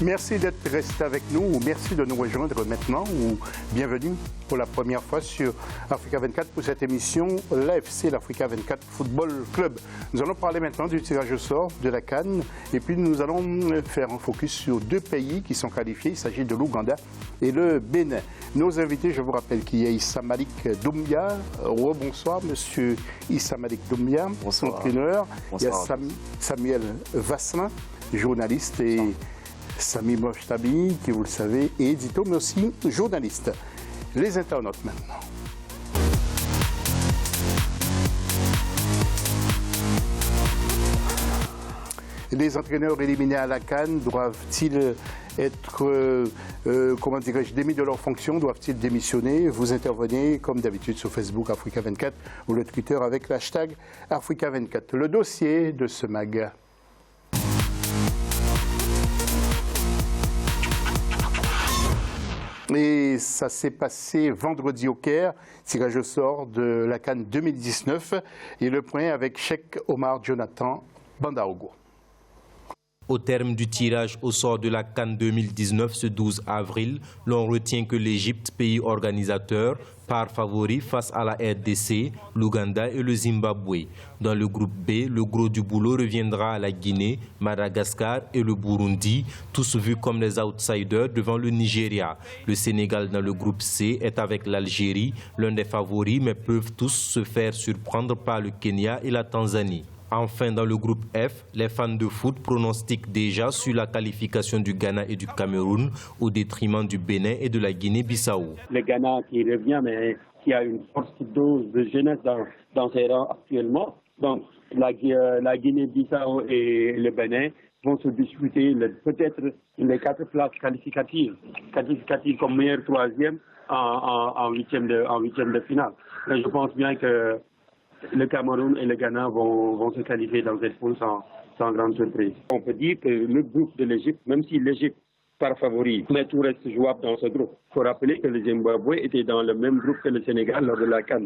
Merci d'être resté avec nous, ou merci de nous rejoindre maintenant, ou bienvenue pour la première fois sur Africa 24 pour cette émission l'AFC, l'Africa 24 Football Club. Nous allons parler maintenant du tirage au sort de la CAN et puis nous allons faire un focus sur deux pays qui sont qualifiés. Il s'agit de l'Ouganda et le Bénin. Nos invités, je vous rappelle qu'il y a Issa Malik Doumbia. Bonsoir, monsieur Issa Malik Doumbia, entraîneur. Il y a Samuel Vasselin, journaliste, et Sami Mochtabi, qui vous le savez, est édito, mais aussi journaliste. Les internautes maintenant. Les entraîneurs éliminés à la CAN doivent-ils être, comment dirais-je, démis de leurs fonctions? Doivent-ils démissionner? Vous intervenez, comme d'habitude, sur Facebook Africa 24 ou le Twitter avec l'hashtag Africa 24. Le dossier de ce mag. Et ça s'est passé vendredi au Caire, tirage au sort de la CAN 2019. Et le point avec Cheikh Omar Jonathan Bandaogo. Au terme du tirage au sort de la CAN 2019 ce 12 avril, l'on retient que l'Égypte, pays organisateur, part favori face à la RDC, l'Ouganda et le Zimbabwe. Dans le groupe B, le gros du boulot reviendra à la Guinée, Madagascar et le Burundi, tous vus comme les outsiders devant le Nigeria. Le Sénégal dans le groupe C est avec l'Algérie, l'un des favoris, mais peuvent tous se faire surprendre par le Kenya et la Tanzanie. Enfin, dans le groupe F, les fans de foot pronostiquent déjà sur la qualification du Ghana et du Cameroun au détriment du Bénin et de la Guinée-Bissau. Le Ghana qui revient, mais qui a une forte dose de jeunesse dans ses rangs actuellement. Donc, la Guinée-Bissau et le Bénin vont se disputer peut-être les 4 places qualificatives comme meilleur troisième en huitième de finale. Mais je pense bien que le Cameroun et le Ghana vont se qualifier dans cette poule sans grande surprise. On peut dire que le groupe de l'Égypte, même si l'Égypte part favori, mais tout reste jouable dans ce groupe. Il faut rappeler que le Zimbabwe était dans le même groupe que le Sénégal lors de la CAN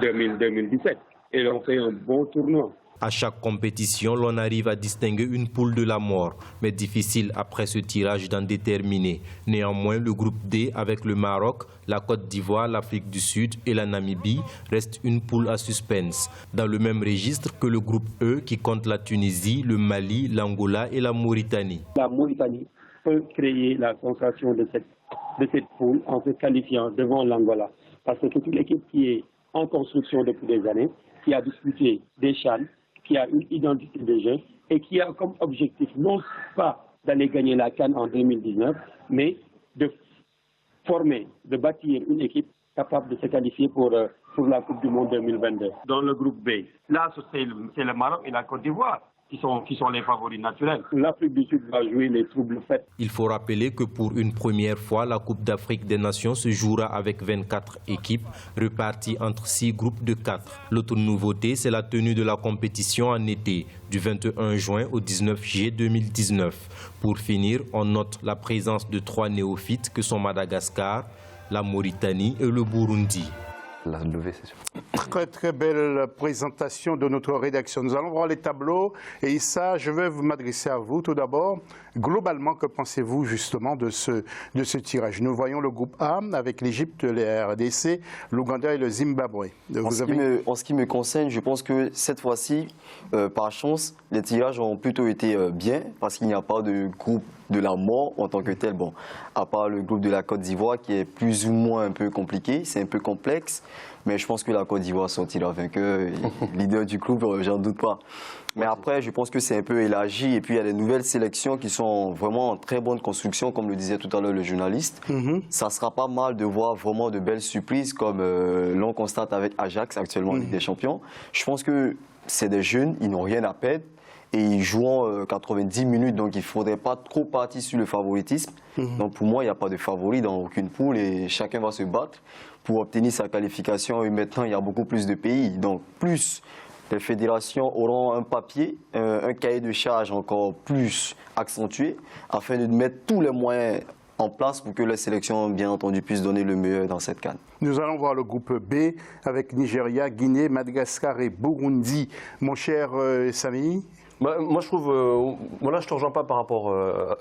2017. Et ils ont fait un bon tournoi. À chaque compétition, l'on arrive à distinguer une poule de la mort, mais difficile après ce tirage d'en déterminer. Néanmoins, le groupe D avec le Maroc, la Côte d'Ivoire, l'Afrique du Sud et la Namibie reste une poule à suspense. Dans le même registre que le groupe E qui compte la Tunisie, le Mali, l'Angola et la Mauritanie. La Mauritanie peut créer la sensation de cette poule en se qualifiant devant l'Angola. Parce que toute l'équipe qui est en construction depuis des années, qui a disputé des CHAN, qui a une identité de jeu et qui a comme objectif non pas d'aller gagner la CAN en 2019, mais de former, de bâtir une équipe capable de se qualifier pour la Coupe du Monde 2022. Dans le groupe B, là c'est le Maroc et la Côte d'Ivoire qui sont les favoris naturels. L'Afrique du Sud va jouer les troubles faits. Il faut rappeler que pour une première fois, la Coupe d'Afrique des Nations se jouera avec 24 équipes reparties entre 6 groupes de 4. L'autre nouveauté, c'est la tenue de la compétition en été, du 21 juin au 19 juillet 2019. Pour finir, on note la présence de 3 néophytes que sont Madagascar, la Mauritanie et le Burundi. La levée, c'est sûr. Très très belle présentation de notre rédaction. Nous allons voir les tableaux et Issa, je vais m'adresser à vous tout d'abord. Globalement, que pensez-vous justement de ce tirage? Nous voyons le groupe A avec l'Égypte, les RDC, l'Ouganda et le Zimbabwe. En ce qui me concerne, je pense que cette fois-ci, par chance, les tirages ont plutôt été bien parce qu'il n'y a pas de groupe de la mort en tant que tel. Bon, à part le groupe de la Côte d'Ivoire qui est plus ou moins un peu compliqué, c'est un peu complexe, mais je pense que la Côte d'Ivoire sortira vainqueur, leader du club, j'en doute pas. Mais après, je pense que c'est un peu élargi et puis il y a des nouvelles sélections qui sont vraiment en très bonne construction, comme le disait tout à l'heure le journaliste. Ça sera pas mal de voir vraiment de belles surprises comme l'on constate avec Ajax actuellement en Ligue des Champions. Je pense que c'est des jeunes, ils n'ont rien à perdre. Et ils jouent 90 minutes, donc il ne faudrait pas trop partir sur le favoritisme. Donc pour moi, il n'y a pas de favori dans aucune poule et chacun va se battre pour obtenir sa qualification. Et maintenant, il y a beaucoup plus de pays. Donc plus les fédérations auront un papier, un cahier de charge encore plus accentué afin de mettre tous les moyens en place pour que les sélections, bien entendu, puissent donner le meilleur dans cette CAN. Nous allons voir le groupe B avec Nigeria, Guinée, Madagascar et Burundi. Mon cher Sami, Moi, je trouve, voilà, je te rejoins pas par rapport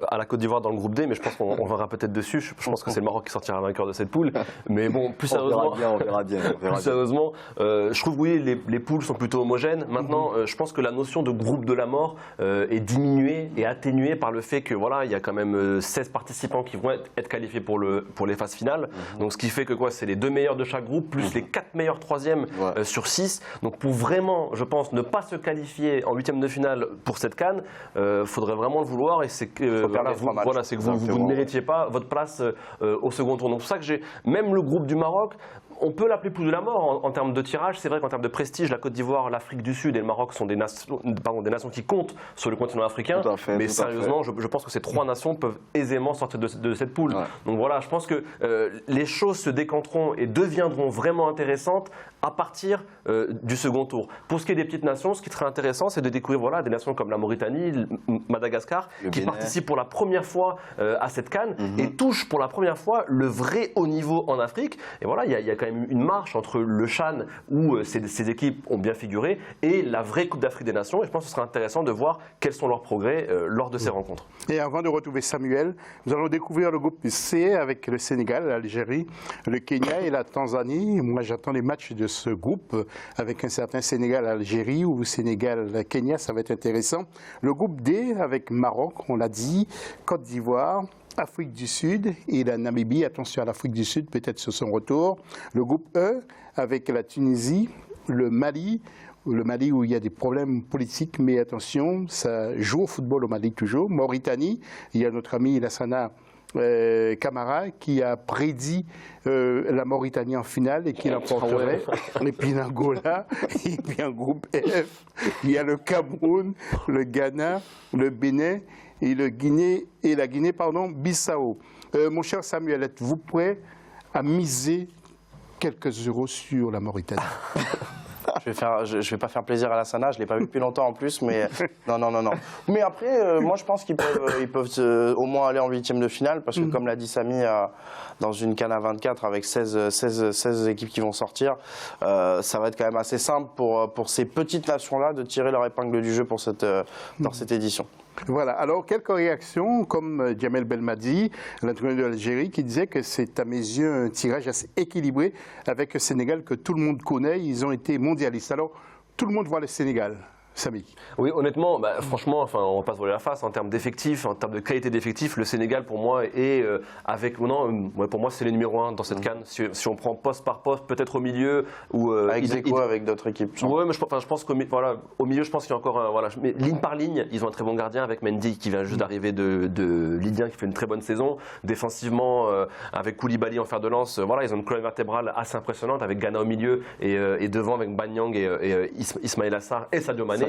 à la Côte d'Ivoire dans le groupe D, mais je pense qu'on verra peut-être dessus. Je pense que c'est le Maroc qui sortira vainqueur de cette poule. Mais bon, plus sérieusement, on verra bien. Plus sérieusement, je trouve oui, les poules sont plutôt homogènes. Maintenant, je pense que la notion de groupe de la mort est diminuée et atténuée par le fait que voilà, il y a quand même 16 participants qui vont être qualifiés pour les phases finales. Donc, ce qui fait que quoi, c'est les 2 meilleurs de chaque groupe plus les 4 meilleurs troisièmes sur 6. Donc, pour vraiment, je pense, ne pas se qualifier en 8e de finale pour cette CAN, faudrait vraiment le vouloir et c'est que vous ne méritiez pas votre place au second tour. Donc c'est pour ça que j'ai même le groupe du Maroc. On peut l'appeler poule de la mort en termes de tirage. C'est vrai qu'en termes de prestige, la Côte d'Ivoire, l'Afrique du Sud et le Maroc sont des nations qui comptent sur le continent africain. Mais sérieusement, je pense que ces 3 nations peuvent aisément sortir de cette poule. Donc voilà, je pense que les choses se décanteront et deviendront vraiment intéressantes à partir du second tour. Pour ce qui est des petites nations, ce qui serait intéressant, c'est de découvrir voilà, des nations comme la Mauritanie, Madagascar, qui participent pour la première fois à cette CAN et touchent pour la première fois le vrai haut niveau en Afrique. Et voilà, il y a quand même une marche entre le CHAN, où ces équipes ont bien figuré, et la vraie Coupe d'Afrique des Nations. Et je pense que ce sera intéressant de voir quels sont leurs progrès lors de ces rencontres. Et avant de retrouver Samuel, nous allons découvrir le groupe C avec le Sénégal, l'Algérie, le Kenya et la Tanzanie. Moi, j'attends les matchs de ce groupe avec un certain Sénégal-Algérie ou Sénégal-Kenya, ça va être intéressant. Le groupe D avec Maroc, on l'a dit, Côte d'Ivoire, Afrique du Sud et la Namibie. Attention à l'Afrique du Sud, peut-être sur son retour. Le groupe E avec la Tunisie, le Mali où il y a des problèmes politiques, mais attention, ça joue au football au Mali toujours. Mauritanie, il y a notre ami Lassana Camara qui a prédit la Mauritanie en finale et qui l'emporterait. Et puis l'Angola, et puis en groupe F, il y a le Cameroun, le Ghana, le Bénin et la Guinée-Bissau. Mon cher Samuel, êtes-vous prêt à miser quelques euros sur la Mauritanie? Je vais pas faire plaisir à Lassana, je l'ai pas vu depuis longtemps en plus, mais non. Mais après, moi je pense qu'ils peuvent au moins aller en 8e de finale, parce que comme l'a dit Samy, dans une CAN à 24 avec 16 équipes qui vont sortir, ça va être quand même assez simple pour ces petites nations-là de tirer leur épingle du jeu dans cette édition. Voilà, alors quelques réactions, comme Djamel Belmadi, l'entraîneur de l'Algérie, qui disait que c'est à mes yeux un tirage assez équilibré avec le Sénégal que tout le monde connaît. Ils ont été mondialistes. Alors, tout le monde voit le Sénégal. Samy. Oui, honnêtement, franchement, enfin, on ne va pas se voiler la face. En termes d'effectifs, en termes de qualité d'effectifs, le Sénégal, pour moi, est pour moi, c'est le numéro 1 dans cette CAN. Si on prend poste par poste, peut-être au milieu. Avec d'autres équipes. Oui, mais je pense qu'au milieu, je pense qu'il y a encore mais ligne par ligne, ils ont un très bon gardien avec Mendy qui vient juste d'arriver de Lydien, qui fait une très bonne saison. Défensivement, avec Koulibaly en fer de lance, ils ont une colonne vertébrale assez impressionnante avec Ghana au milieu et devant avec Banyang et Ismaïla Sarr et Sadio Mané.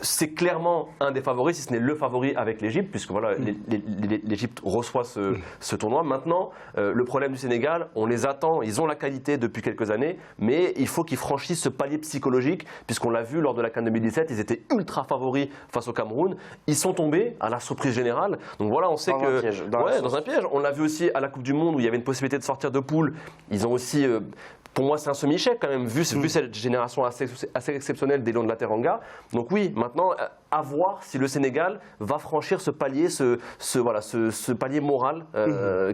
C'est clairement un des favoris, si ce n'est le favori avec l'Égypte, puisque voilà, l'Égypte reçoit ce tournoi. Maintenant, le problème du Sénégal, on les attend, ils ont la qualité depuis quelques années, mais il faut qu'ils franchissent ce palier psychologique, puisqu'on l'a vu lors de la CAN 2017, ils étaient ultra favoris face au Cameroun. Ils sont tombés à la surprise générale. Donc voilà, on sait dans un piège. On l'a vu aussi à la Coupe du Monde où il y avait une possibilité de sortir de poule. Ils ont aussi... pour moi, c'est un semi-échec quand même, vu cette génération assez exceptionnelle des Lions de la Teranga. Donc oui, maintenant, à voir si le Sénégal va franchir ce palier, ce palier moral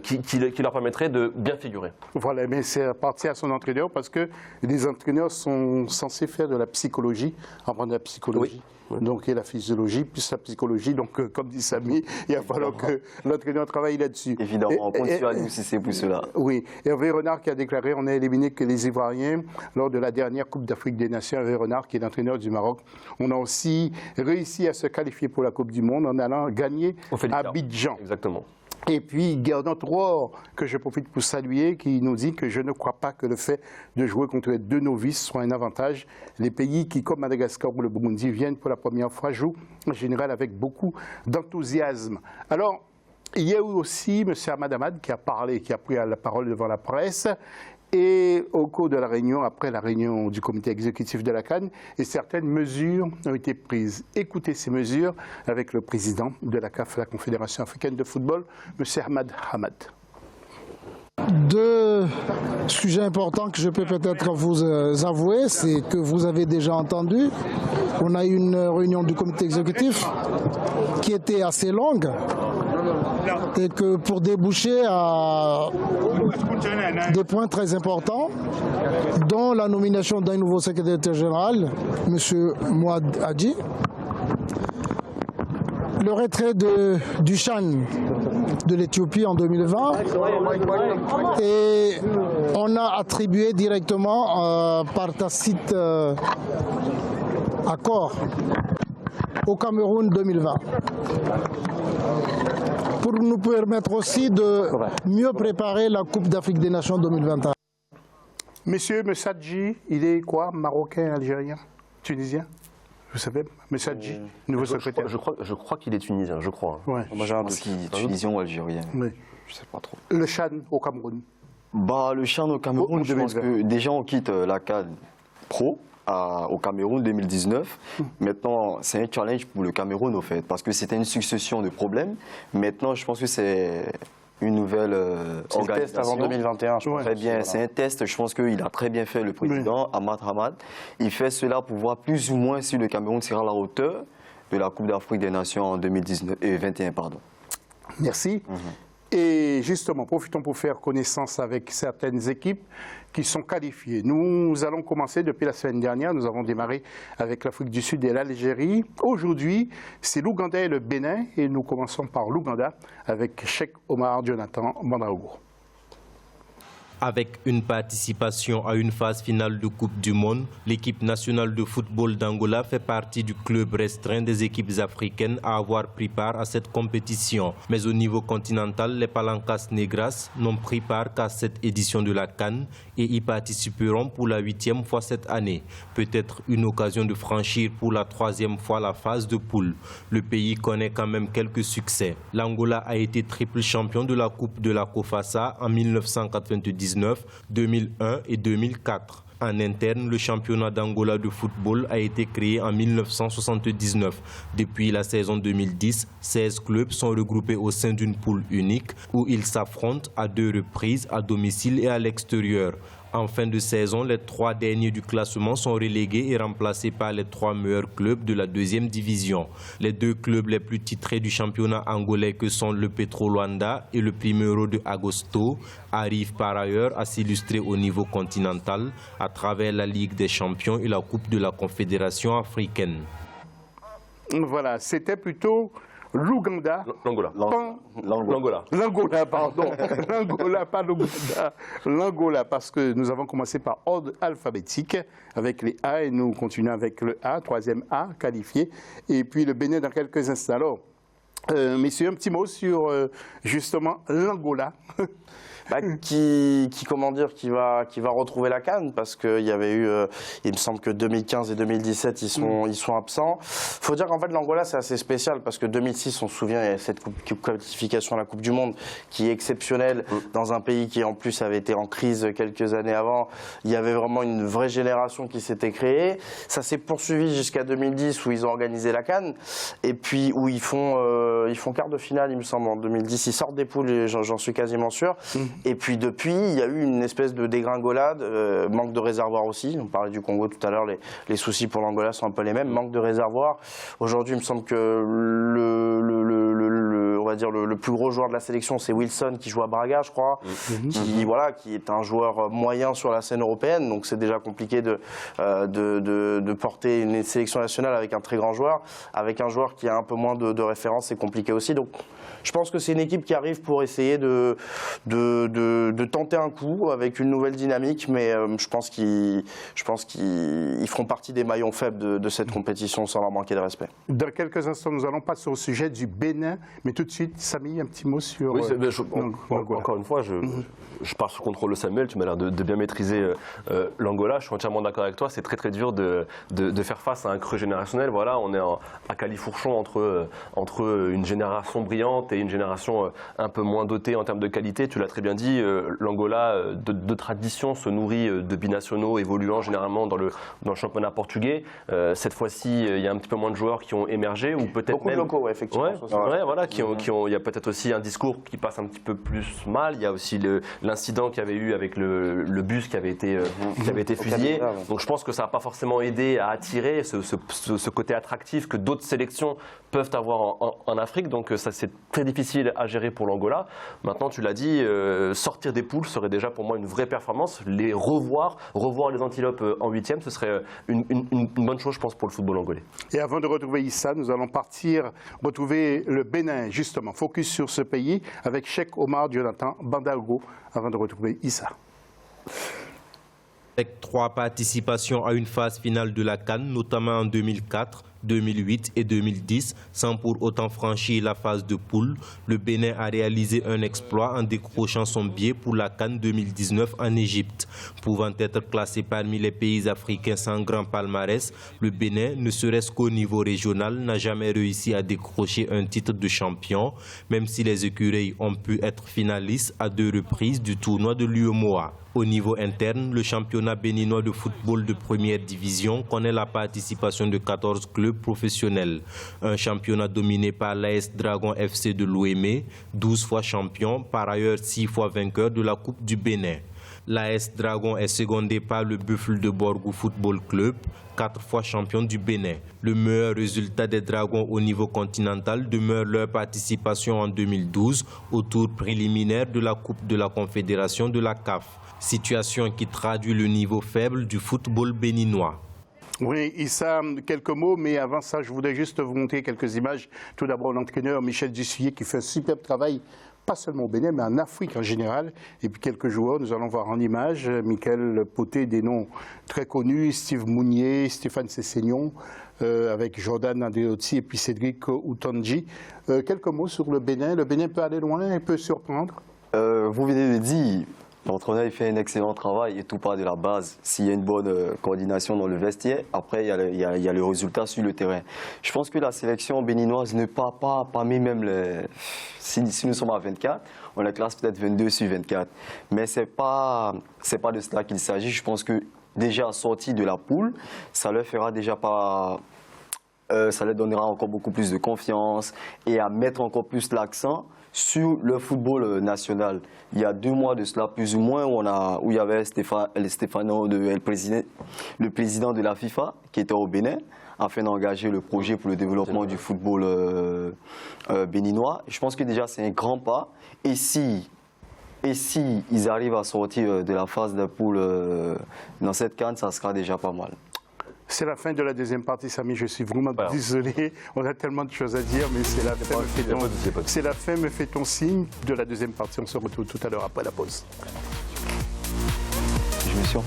qui leur permettrait de bien figurer. Voilà, mais c'est appartient à son entraîneur, parce que les entraîneurs sont censés faire de la psychologie, apprendre de la psychologie. Oui. Donc, il y a la physiologie plus la psychologie. Donc, comme dit Samy, il va falloir que l'entraîneur travaille là-dessus. Évidemment, on compte sur nous si c'est pour cela. Oui. Hervé Renard qui a déclaré: on a éliminé que les Ivoiriens lors de la dernière Coupe d'Afrique des Nations. Hervé Renard, qui est l'entraîneur du Maroc. On a aussi réussi à se qualifier pour la Coupe du Monde en allant gagner à Abidjan. Exactement. Et puis, Gerdon Rohr, que je profite pour saluer, qui nous dit que je ne crois pas que le fait de jouer contre 2 novices soit un avantage. Les pays qui, comme Madagascar ou le Burundi, viennent pour la première fois, jouent en général avec beaucoup d'enthousiasme. Alors, il y a eu aussi M. Ahmad Ahmad qui a parlé, qui a pris la parole devant la presse. Et au cours de la réunion, après la réunion du comité exécutif de la CAN, et certaines mesures ont été prises. Écoutez ces mesures avec le président de la CAF, la Confédération africaine de football, M. Ahmad Ahmad. Deux sujets importants que je peux peut-être vous avouer, c'est que vous avez déjà entendu. On a eu une réunion du comité exécutif qui était assez longue et que pour déboucher à des points très importants, dont la nomination d'un nouveau secrétaire général, M. Mouad Hadji, le retrait du Chan de l'Éthiopie en 2020 et on a attribué directement par tacite accord au Cameroun 2020 pour nous permettre aussi de mieux préparer la Coupe d'Afrique des Nations 2021. Monsieur Hadji, il est quoi? Marocain, algérien, tunisien? Vous savez, Monsieur Hadji, nouveau secrétaire. Je crois qu'il est tunisien, je crois. Ouais. Moi j'ai un doute. Tunisien ou algérien. Oui. Je sais pas trop. Le Chan au Cameroun. Bah, le Chan au Cameroun, je pense que déjà on quitte la CAN Pro au Cameroun 2019. Maintenant, c'est un challenge pour le Cameroun au fait, parce que c'était une succession de problèmes. Maintenant, je pense que c'est une nouvelle organisation. C'est le test avant 2021, je pense. Très bien, c'est un test. Je pense qu'il a très bien fait le président, Ahmad Hamad. Il fait cela pour voir plus ou moins si le Cameroun sera à la hauteur de la Coupe d'Afrique des Nations en 2021. Merci. Et justement, profitons pour faire connaissance avec certaines équipes qui sont qualifiées. Nous allons commencer depuis la semaine dernière. Nous avons démarré avec l'Afrique du Sud et l'Algérie. Aujourd'hui, c'est l'Ouganda et le Bénin. Et nous commençons par l'Ouganda avec Cheikh Omar Jonathan Bandaogo. Avec une participation à une phase finale de Coupe du Monde, l'équipe nationale de football d'Angola fait partie du club restreint des équipes africaines à avoir pris part à cette compétition. Mais au niveau continental, les Palancas Negras n'ont pris part qu'à cette édition de la CAN et y participeront pour la 8e fois cette année. Peut-être une occasion de franchir pour la 3e fois la phase de poule. Le pays connaît quand même quelques succès. L'Angola a été triple champion de la Coupe de la COFASA en 1999. 2001 et 2004. En interne, le championnat d'Angola de football a été créé en 1979. Depuis la saison 2010, 16 clubs sont regroupés au sein d'une poule unique où ils s'affrontent à 2 reprises à domicile et à l'extérieur. En fin de saison, les 3 derniers du classement sont relégués et remplacés par les 3 meilleurs clubs de la 2e division. Les 2 clubs les plus titrés du championnat angolais que sont le Petro Luanda et le Primeiro de Agosto arrivent par ailleurs à s'illustrer au niveau continental à travers la Ligue des champions et la Coupe de la Confédération africaine. Voilà, c'était plutôt l'Ouganda. L'Angola. L'Angola, pardon. L'Angola, pas l'Ouganda. L'Angola, parce que nous avons commencé par ordre alphabétique avec les A et nous continuons avec le A, 3e A, qualifié. Et puis le Bénin dans quelques instants. Alors, messieurs, un petit mot sur justement l'Angola. Qui va retrouver la CAN parce qu'il y avait eu, il me semble que 2015 et 2017 ils sont absents. Faut dire qu'en fait l'Angola c'est assez spécial parce que 2006 on se souvient il y a cette qualification à la Coupe du Monde qui est exceptionnelle dans un pays qui en plus avait été en crise quelques années avant. Il y avait vraiment une vraie génération qui s'était créée. Ça s'est poursuivi jusqu'à 2010 où ils ont organisé la CAN et puis où ils font quart de finale il me semble en 2010. Ils sortent des poules, j'en suis quasiment sûr. Et puis depuis, il y a eu une espèce de dégringolade, manque de réservoir aussi. On parlait du Congo tout à l'heure, les soucis pour l'Angola sont un peu les mêmes. Manque de réservoir. Aujourd'hui, il me semble que le plus gros joueur de la sélection, c'est Wilson qui joue à Braga, je crois, qui est un joueur moyen sur la scène européenne. Donc c'est déjà compliqué de porter une sélection nationale avec un très grand joueur. Avec un joueur qui a un peu moins de référence, c'est compliqué aussi. Donc je pense que c'est une équipe qui arrive pour essayer de tenter un coup avec une nouvelle dynamique, mais je pense qu'ils feront partie des maillons faibles de cette compétition sans leur manquer de respect. Dans quelques instants, nous allons passer au sujet du Bénin, mais tout de suite, Samy, un petit mot sur... Oui, encore une fois, je pars sous contrôle de Samuel, tu m'as l'air de bien maîtriser l'Angola, je suis entièrement d'accord avec toi, c'est très très dur de faire face à un creux générationnel. Voilà, on est à califourchon entre une génération brillante et une génération un peu moins dotée en termes de qualité. Tu l'as très bien dit, l'Angola de tradition se nourrit de binationaux évoluant généralement dans le championnat portugais. Cette fois-ci, il y a un petit peu moins de joueurs qui ont émergé ou peut-être beaucoup même de locaux, effectivement. voilà, qui ont il y a peut-être aussi un discours qui passe un petit peu plus mal. Il y a aussi l'incident qu'il y avait eu avec le bus qui avait été fusillé. Donc je pense que ça n'a pas forcément aidé à attirer ce côté attractif que d'autres sélections peuvent avoir en Afrique. Donc ça, c'est très difficile à gérer pour l'Angola. Maintenant, tu l'as dit, sortir des poules serait déjà pour moi une vraie performance. Les revoir les Antilopes en 8e, ce serait une bonne chose, je pense, pour le football angolais. Et avant de retrouver Issa, nous allons partir retrouver le Bénin, justement. Focus sur ce pays avec Cheikh Omar Jonathan Bandalgo, avant de retrouver Issa. Avec 3 participations à une phase finale de la CAN, notamment en 2004, 2008 et 2010, sans pour autant franchir la phase de poule, le Bénin a réalisé un exploit en décrochant son billet pour la CAN 2019 en Égypte. Pouvant être classé parmi les pays africains sans grand palmarès, le Bénin, ne serait-ce qu'au niveau régional, n'a jamais réussi à décrocher un titre de champion, même si les écureuils ont pu être finalistes à 2 reprises du tournoi de l'UEMOA. Au niveau interne, le championnat béninois de football de première division connaît la participation de 14 clubs professionnels. Un championnat dominé par l'AS Dragon FC de l'Ouémé, 12 fois champion, par ailleurs 6 fois vainqueur de la Coupe du Bénin. L'AS Dragon est secondé par le Buffle de Borgou Football Club, 4 fois champion du Bénin. Le meilleur résultat des Dragons au niveau continental demeure leur participation en 2012 au tour préliminaire de la Coupe de la Confédération de la CAF. Situation qui traduit le niveau faible du football béninois. Oui, Issa, quelques mots, mais avant ça, je voudrais juste vous montrer quelques images. Tout d'abord, l'entraîneur Michel Dussuyer qui fait un superbe travail, pas seulement au Bénin, mais en Afrique en général. Et puis quelques joueurs, nous allons voir en images. Michael Poté, des noms très connus, Steve Mounier, Stéphane Sessignon, avec Jordan Andreotti et puis Cédric Outonji. Quelques mots sur le Bénin. Le Bénin peut aller loin et peut surprendre. Vous venez de dire, l'entraîneur il fait un excellent travail et tout part de la base. S'il y a une bonne coordination dans le vestiaire, après il y a le résultat sur le terrain. Je pense que la sélection béninoise ne part pas parmi même les... Si nous sommes à 24, on la classe peut-être 22 sur 24. Mais c'est pas de cela qu'il s'agit. Je pense que déjà sorti de la poule, ça leur fera déjà pas... ça leur donnera encore beaucoup plus de confiance et à mettre encore plus l'accent sur le football national. Il y a 2 mois de cela, plus ou moins, où il y avait Stéphano, le président de la FIFA, qui était au Bénin, afin d'engager le projet pour le développement du football béninois. Je pense que déjà c'est un grand pas. Et si ils arrivent à sortir de la phase de poule dans cette CAN, ça sera déjà pas mal. C'est la fin de la deuxième partie, Samy. Je suis vraiment désolé. On a tellement de choses à dire, mais c'est la fin. C'est la fin, me fait-on signe de la deuxième partie. On se retrouve tout à l'heure après la pause. Je me suis...